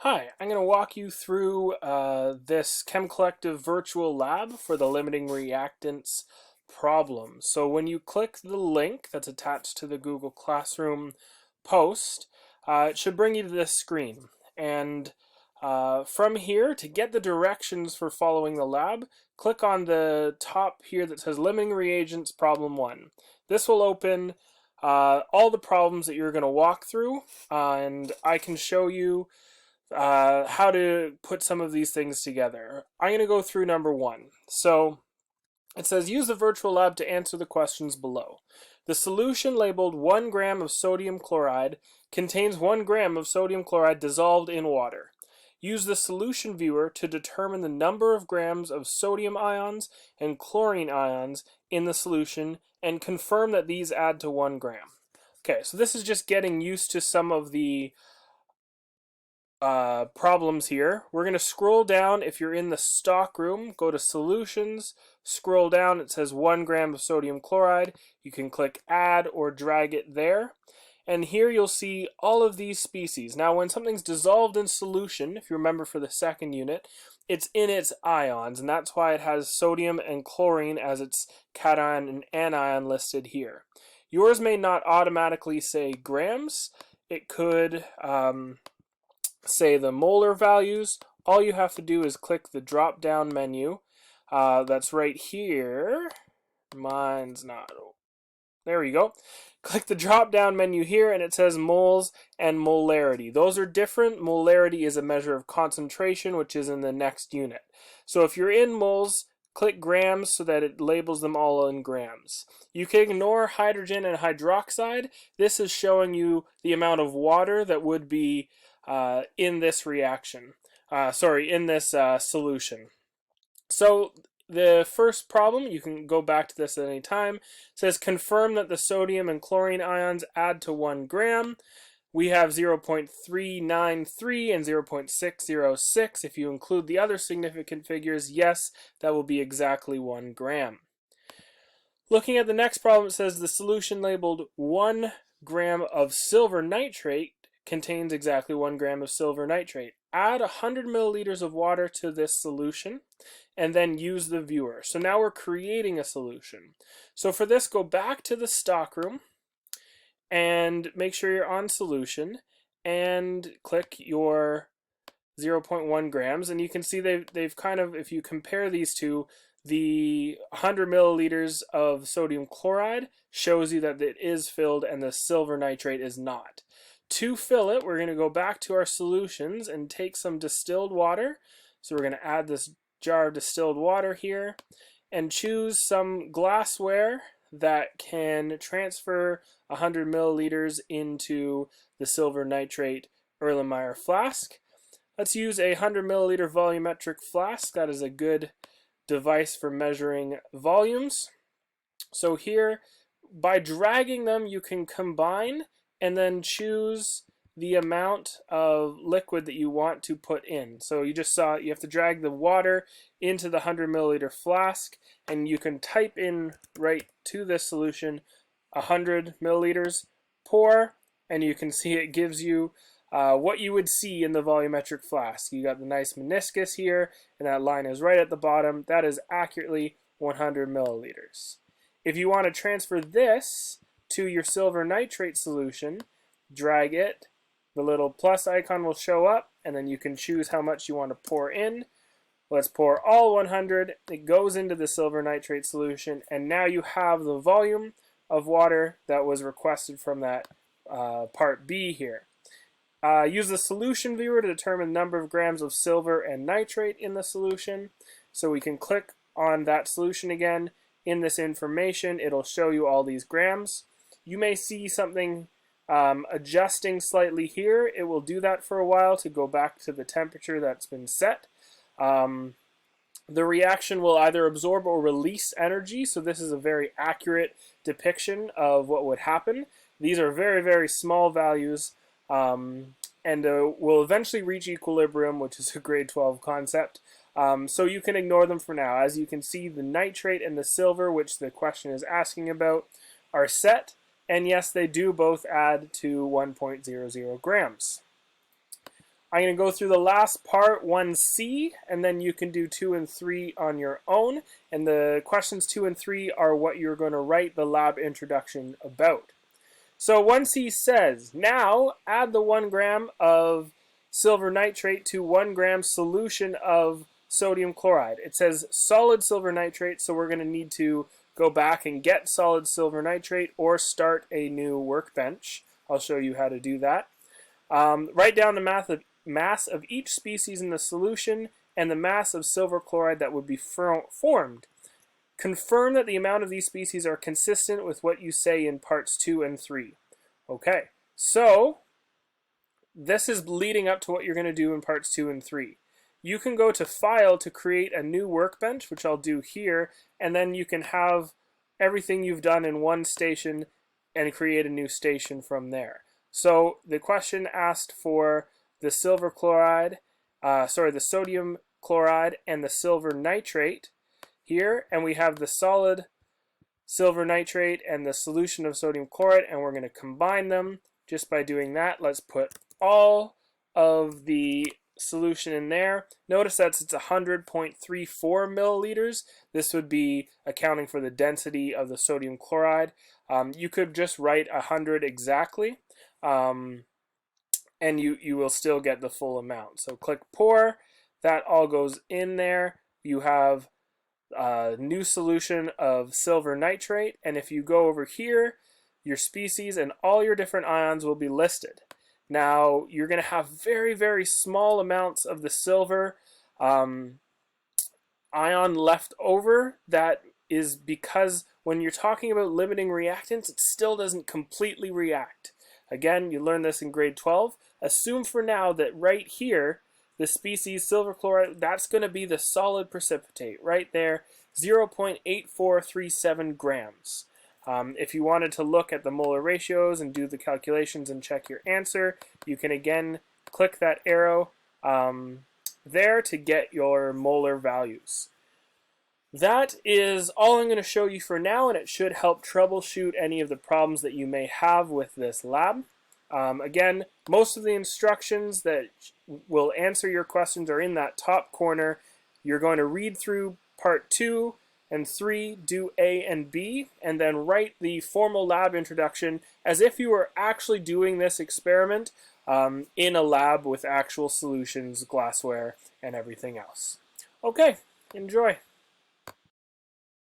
Hi, I'm going to walk you through this Chem Collective virtual lab for the limiting reactants problem. So when you click the link that's attached to the Google Classroom post, it should bring you to this screen. And from here, to get the directions for following the lab, click on the top here that says Limiting Reagents Problem 1. This will open all the problems that you're going to walk through, and I can show you how to put some of these things together. I'm going to go through number 1. So it says use the virtual lab to answer the questions below. The solution labeled 1 gram of sodium chloride contains 1 gram of sodium chloride dissolved in water. Use the solution viewer to determine the number of grams of sodium ions and chlorine ions in the solution and confirm that these add to 1 gram. Okay, so this is just getting used to some of the problems here. We're going to scroll down. If you're in the stock room, go to solutions, scroll down. It says 1 gram of sodium chloride. You can click add or drag it there. And here you'll see all of these species. Now when something's dissolved in solution, if you remember for the second unit, it's in its ions, and that's why it has sodium and chlorine as its cation and anion listed here. Yours may not automatically say grams. It could say the molar values. All you have to do is click the drop down menu that's right here. Mine's not. There we go. Click the drop down menu here and it says moles and molarity. Those are different. Molarity is a measure of concentration, which is in the next unit. So if you're in moles, click grams so that it labels them all in grams. You can ignore hydrogen and hydroxide. This is showing you the amount of water that would be in this reaction, in this solution. So the first problem, you can go back to this at any time, says confirm that the sodium and chlorine ions add to 1 gram. We have 0.393 and 0.606. If you include the other significant figures, yes, that will be exactly 1 gram. Looking at the next problem, it says the solution labeled 1 gram of silver nitrate contains exactly 1 gram of silver nitrate. Add 100 milliliters of water to this solution and then use the viewer. So now we're creating a solution. So for this, go back to the stockroom and make sure you're on solution and click your 0.1 grams, and you can see they've kind of, if you compare these two, the 100 milliliters of sodium chloride shows you that it is filled and the silver nitrate is not. To fill it, we're going to go back to our solutions and take some distilled water. So we're going to add this jar of distilled water here and choose some glassware that can transfer 100 milliliters into the silver nitrate Erlenmeyer flask. Let's use a 100 milliliter volumetric flask. That is a good device for measuring volumes. So here, by dragging them, you can combine and then choose the amount of liquid that you want to put in. So you just saw you have to drag the water into the 100 milliliter flask, and you can type in right to this solution 100 milliliters, pour, and you can see it gives you what you would see in the volumetric flask. You got the nice meniscus here, and that line is right at the bottom. That is accurately 100 milliliters. If you want to transfer this to your silver nitrate solution, drag it, the little plus icon will show up, and then you can choose how much you want to pour in. Let's pour all 100. It goes into the silver nitrate solution, and now you have the volume of water that was requested from that part B here. Use the solution viewer to determine the number of grams of silver and nitrate in the solution. So we can click on that solution again. In this information, it'll show you all these grams. You may see something adjusting slightly here. It will do that for a while to go back to the temperature that's been set. The reaction will either absorb or release energy, so this is a very accurate depiction of what would happen. These are very, very small values, and will eventually reach equilibrium, which is a grade 12 concept. So you can ignore them for now. As you can see, the nitrate and the silver, which the question is asking about, are set. And yes, they do both add to 1.00 grams. I'm going to go through the last part, 1C, and then you can do 2 and 3 on your own. And the questions 2 and 3 are what you're going to write the lab introduction about. So 1C says, now add the 1 gram of silver nitrate to 1 gram solution of sodium chloride. It says solid silver nitrate, so we're going to need to go back and get solid silver nitrate or start a new workbench. I'll show you how to do that. Write down the mass of each species in the solution and the mass of silver chloride that would be formed. Confirm that the amount of these species are consistent with what you say in parts 2 and 3. Okay, so this is leading up to what you're going to do in parts 2 and 3. You can go to File to create a new workbench, which I'll do here, and then you can have everything you've done in one station and create a new station from there. So the question asked for the silver chloride, the sodium chloride and the silver nitrate here, and we have the solid silver nitrate and the solution of sodium chloride, and we're going to combine them just by doing that. Let's put all of the solution in there. Notice that it's 100.34 milliliters. This would be accounting for the density of the sodium chloride. You could just write 100 exactly, and you will still get the full amount. So click pour. That all goes in there. You have a new solution of silver nitrate, and if you go over here, your species and all your different ions will be listed. Now you're going to have very, very small amounts of the silver ion left over. That is because when you're talking about limiting reactants, it still doesn't completely react. Again, you learned this in grade 12. Assume for now that right here, the species silver chloride, that's going to be the solid precipitate right there, 0.8437 grams. If you wanted to look at the molar ratios and do the calculations and check your answer, you can again click that arrow there to get your molar values. That is all I'm going to show you for now, and it should help troubleshoot any of the problems that you may have with this lab. Again, most of the instructions that will answer your questions are in that top corner. You're going to read through part 2 and 3, do A and B, and then write the formal lab introduction as if you were actually doing this experiment in a lab with actual solutions, glassware, and everything else. Okay, enjoy.